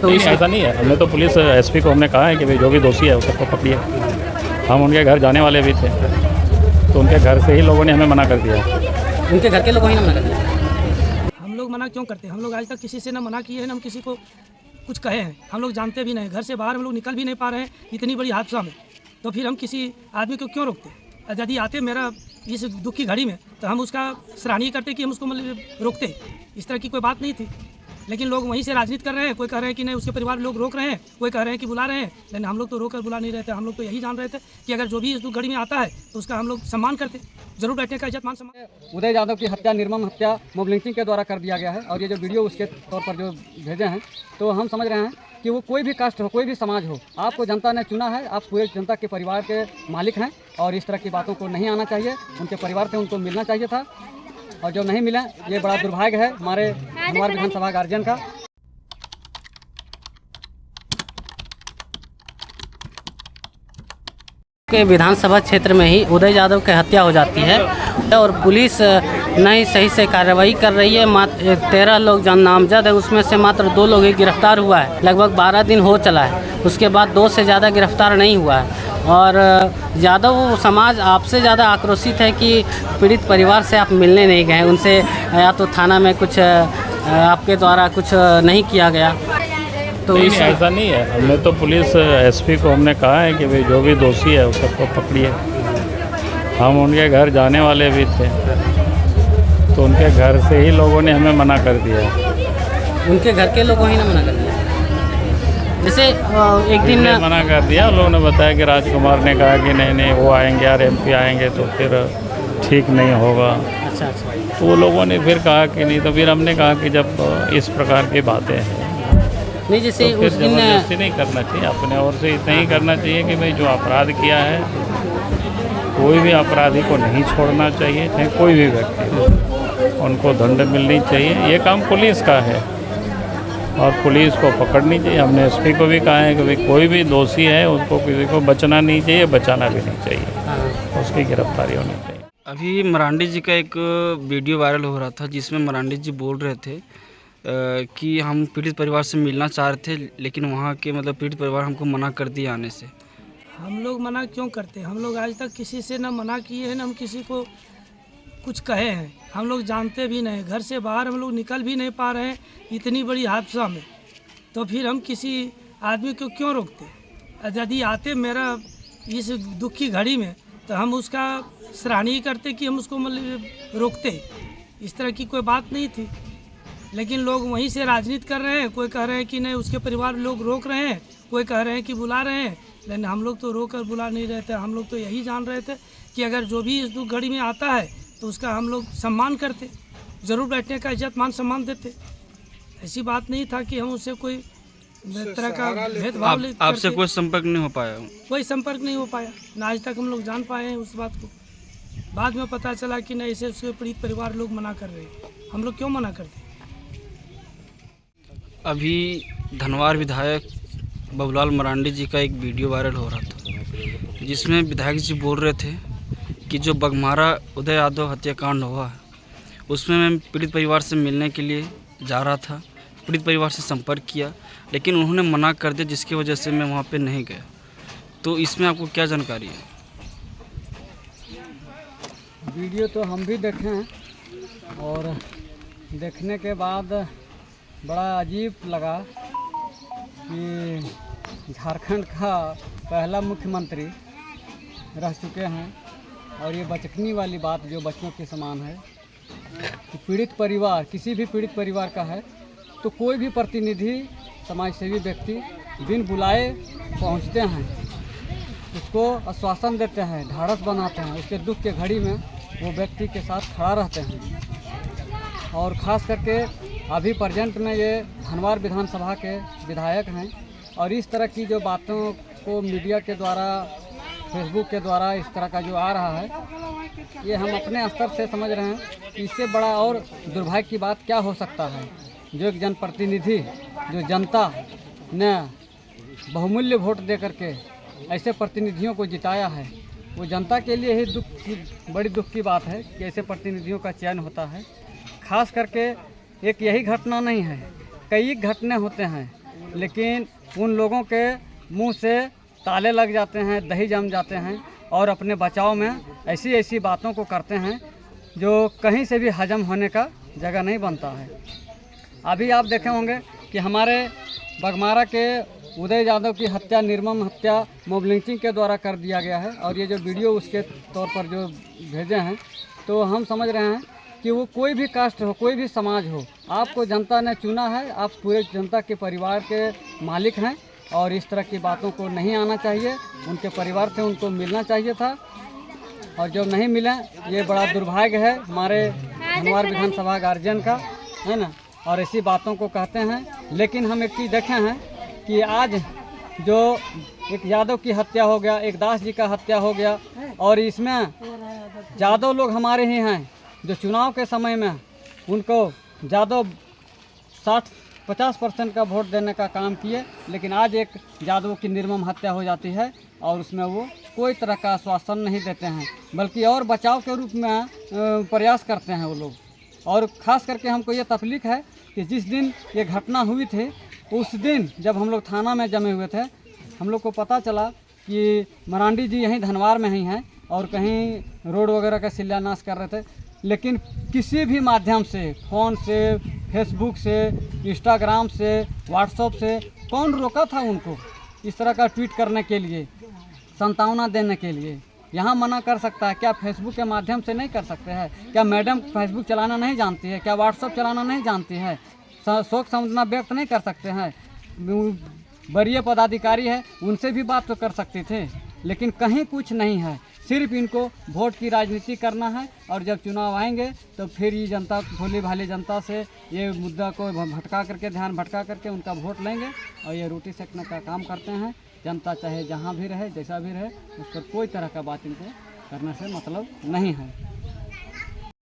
तो नहीं, ऐसा नहीं है। हमने तो पुलिस एसपी को हमने कहा है कि भाई जो भी दोषी है उसको पकड़िए। हम उनके घर जाने वाले भी थे, तो उनके घर से ही लोगों ने हमें मना कर दिया। उनके घर के लोगों ही ना मना कर दिया। हम लोग मना क्यों करते हैं? हम लोग आज तक किसी से ना मना किए हैं, ना हम किसी को कुछ कहे हैं। हम लोग जानते भी नहीं, घर से बाहर हम लोग निकल भी नहीं पा रहे हैं इतनी बड़ी हादसा में, तो फिर हम किसी आदमी को क्यों रोकते? यदि आते मेरा इस दुख की घड़ी में तो हम उसका सराहनीय करते कि हम उसको मतलब रोकते। इस तरह की कोई बात नहीं थी, लेकिन लोग वहीं से राजनीति कर रहे हैं। कोई कह रहे हैं कि नहीं उसके परिवार लोग रोक रहे हैं, कोई कह रहे हैं कि बुला रहे हैं, लेकिन हम लोग तो रोक कर बुला नहीं रहे थे। हम लोग तो यही जान रहे थे कि अगर जो भी इस दुख घड़ी में आता है तो उसका हम लोग सम्मान करते, जरूर बैठने का इज्जत मान सम्मान। उदय यादव की हत्या निर्मम हत्या मॉब लिंचिंग के द्वारा कर दिया गया है, और ये जो वीडियो उसके तौर पर जो भेजे हैं, तो हम समझ रहे हैं कि वो कोई भी कास्ट हो, कोई भी समाज हो, आपको जनता ने चुना है, आप पूरे जनता के परिवार के मालिक हैं, और इस तरह की बातों को नहीं आना चाहिए। उनके परिवार से उनको मिलना चाहिए था, और जो नहीं मिला ये बड़ा दुर्भाग्य है हमारे धनवार विधानसभा गार्जियन का। के विधानसभा क्षेत्र में ही उदय यादव की हत्या हो जाती है, और पुलिस नहीं सही से कार्रवाई कर रही है। मात्र 13 लोग नामजद है, उसमें से मात्र 2 लोग ही गिरफ्तार हुआ है। लगभग 12 दिन हो चला है, उसके बाद 2 से ज़्यादा गिरफ्तार नहीं हुआ है। और यादव समाज आपसे ज़्यादा आक्रोशित है कि पीड़ित परिवार से आप मिलने नहीं गए, उनसे या तो थाना में कुछ आपके द्वारा कुछ नहीं किया गया। तो नहीं, ऐसा नहीं है। हमने तो पुलिस एसपी को हमने कहा है कि भाई जो भी दोषी है उसको पकड़िए। हम उनके घर जाने वाले भी थे, तो उनके घर से ही लोगों ने हमें मना कर दिया। उनके घर के लोगों ही ना मना कर दिया। जैसे एक दिन मना कर दिया, लोगों ने बताया कि राजकुमार ने कहा कि नहीं नहीं वो आएंगे यार, एमपी आएंगे तो फिर ठीक नहीं होगा। अच्छा। तो वो लोगों ने फिर कहा कि नहीं, तो फिर हमने कहा कि जब इस प्रकार की बातें हैं नहीं, जैसे तो फिर उस दिन जबरदस्ती नहीं करना चाहिए। अपने ओर से इतना ही करना चाहिए कि भाई जो अपराध किया है, कोई भी अपराधी को नहीं छोड़ना चाहिए, चाहे कोई भी व्यक्ति हो, उनको दंड मिलनी चाहिए। ये काम पुलिस का है और पुलिस को पकड़नी चाहिए। हमने एसपी को भी कहा है कि भाई कोई भी दोषी है उसको किसी को बचना नहीं चाहिए, बचाना भी नहीं चाहिए, उसकी गिरफ्तारी होनी चाहिए। अभी मरांडी जी का एक वीडियो वायरल हो रहा था, जिसमें मरांडी जी बोल रहे थे कि हम पीड़ित परिवार से मिलना चाह रहे थे, लेकिन वहाँ के मतलब पीड़ित परिवार हमको मना कर दिया आने से। हम लोग मना क्यों करते? हम लोग आज तक किसी से ना मना किए हैं, ना हम किसी को कुछ कहे हैं। हम लोग जानते भी नहीं, घर से बाहर हम लोग निकल भी नहीं पा रहे हैं इतनी बड़ी हादसा में, तो फिर हम किसी आदमी को क्यों रोकते? यदि आते मेरा इस दुख की घड़ी में तो हम उसका सराहनीय करते कि हम उसको मतलब रोकते। इस तरह की कोई बात नहीं थी, लेकिन लोग वहीं से राजनीति कर रहे हैं। कोई कह रहे हैं कि नहीं उसके परिवार लोग रोक रहे हैं, कोई कह रहे हैं कि बुला रहे हैं, लेकिन हम लोग तो रोक कर बुला नहीं रहे थे। हम लोग तो यही जान रहे थे कि अगर जो भी इस दुख घड़ी में आता है तो उसका हम लोग सम्मान करते, ज़रूर बैठने का इज्जत मान सम्मान देते। ऐसी बात नहीं था कि हम उससे कोई तरह का भेदभाव आपसे कोई संपर्क नहीं हो पाया? कोई संपर्क नहीं हो पाया ना, आज तक हम लोग जान पाए हैं उस बात को। बाद में पता चला कि नहीं, ऐसे उसके पीड़ित परिवार लोग मना कर रहे हैं। हम लोग क्यों मना करते? अभी धनवार विधायक बबूलाल मरांडी जी का एक वीडियो वायरल हो रहा था, जिसमें विधायक जी बोल रहे थे कि जो बघमारा उदय यादव हत्याकांड हुआ है, उसमें मैं पीड़ित परिवार से मिलने के लिए जा रहा था, पीड़ित परिवार से संपर्क किया, लेकिन उन्होंने मना कर दिया, जिसकी वजह से मैं वहाँ पे नहीं गया। तो इसमें आपको क्या जानकारी है? वीडियो तो हम भी देखे हैं, और देखने के बाद बड़ा अजीब लगा कि झारखंड का पहला मुख्यमंत्री रह चुके हैं, और ये बचकनी वाली बात जो बच्चों के समान है कि पीड़ित परिवार किसी भी पीड़ित परिवार का है तो कोई भी प्रतिनिधि समाजसेवी व्यक्ति बिन बुलाए पहुंचते हैं, उसको आश्वासन देते हैं, ढाढ़स बनाते हैं, उसके दुख के घड़ी में वो व्यक्ति के साथ खड़ा रहते हैं। और ख़ास करके अभी प्रेजेंट में ये धनवार विधानसभा के विधायक हैं, और इस तरह की जो बातों को मीडिया के द्वारा, फेसबुक के द्वारा इस तरह का जो आ रहा है, ये हम अपने स्तर से समझ रहे हैं कि इससे बड़ा और दुर्भाग्य की बात क्या हो सकता है। जो एक जनप्रतिनिधि, जो जनता ने बहुमूल्य वोट दे करके ऐसे प्रतिनिधियों को जिताया है, वो जनता के लिए ही बड़ी दुख की बात है कि ऐसे प्रतिनिधियों का चयन होता है। खास करके एक यही घटना नहीं है, कई घटना होते हैं लेकिन उन लोगों के मुंह से ताले लग जाते हैं, दही जम जाते हैं और अपने बचाव में ऐसी ऐसी बातों को करते हैं जो कहीं से भी हजम होने का जगह नहीं बनता है। अभी आप देखे होंगे कि हमारे बघमारा के उदय यादव की हत्या, निर्मम हत्या मॉब लिंचिंग के द्वारा कर दिया गया है। और ये जो वीडियो उसके तौर पर जो भेजे हैं, तो हम समझ रहे हैं कि वो कोई भी कास्ट हो, कोई भी समाज हो, आपको जनता ने चुना है, आप पूरे जनता के परिवार के मालिक हैं और इस तरह की बातों को नहीं आना चाहिए। उनके परिवार से उनको मिलना चाहिए था और जब नहीं मिले, ये बड़ा दुर्भाग्य है हमारे धनवार विधानसभा गार्जियन का, है ना। और ऐसी बातों को कहते हैं। लेकिन हम एक चीज़ देखे हैं कि आज जो एक यादव की हत्या हो गया, एक दास जी का हत्या हो गया, और इसमें यादव लोग हमारे ही हैं जो चुनाव के समय में उनको यादव 60-50% का वोट देने का काम किए, लेकिन आज एक यादव की निर्मम हत्या हो जाती है और उसमें वो कोई तरह का आश्वासन नहीं देते हैं, बल्कि और बचाव के रूप में प्रयास करते हैं वो लोग। और ख़ास करके हमको ये तकलीफ है कि जिस दिन ये घटना हुई थी, उस दिन जब हम लोग थाना में जमे हुए थे, हम लोग को पता चला कि मरांडी जी यहीं धनवार में ही हैं और कहीं रोड वगैरह का शिलान्यास कर रहे थे, लेकिन किसी भी माध्यम से, फ़ोन से, फेसबुक से, इंस्टाग्राम से, व्हाट्सएप से कौन रोका था उनको इस तरह का ट्वीट करने के लिए, संतावना देने के लिए? यहाँ मना कर सकता है क्या? फेसबुक के माध्यम से नहीं कर सकते हैं क्या? मैडम फेसबुक चलाना नहीं जानती है क्या? व्हाट्सएप चलाना नहीं जानती है? शोक संवेदना व्यक्त नहीं कर सकते हैं? वरीय पदाधिकारी है, उनसे भी बात तो कर सकते थे, लेकिन कहीं कुछ नहीं है। सिर्फ इनको वोट की राजनीति करना है और जब चुनाव आएंगे तो फिर ये जनता, भोली भाली जनता से ये मुद्दा को भटका करके, ध्यान भटका करके उनका वोट लेंगे और ये रोटी सेकने का काम करते हैं। जनता चाहे जहाँ भी रहे, जैसा भी रहे, उस पर कोई तरह का बात इनको करने से मतलब नहीं है।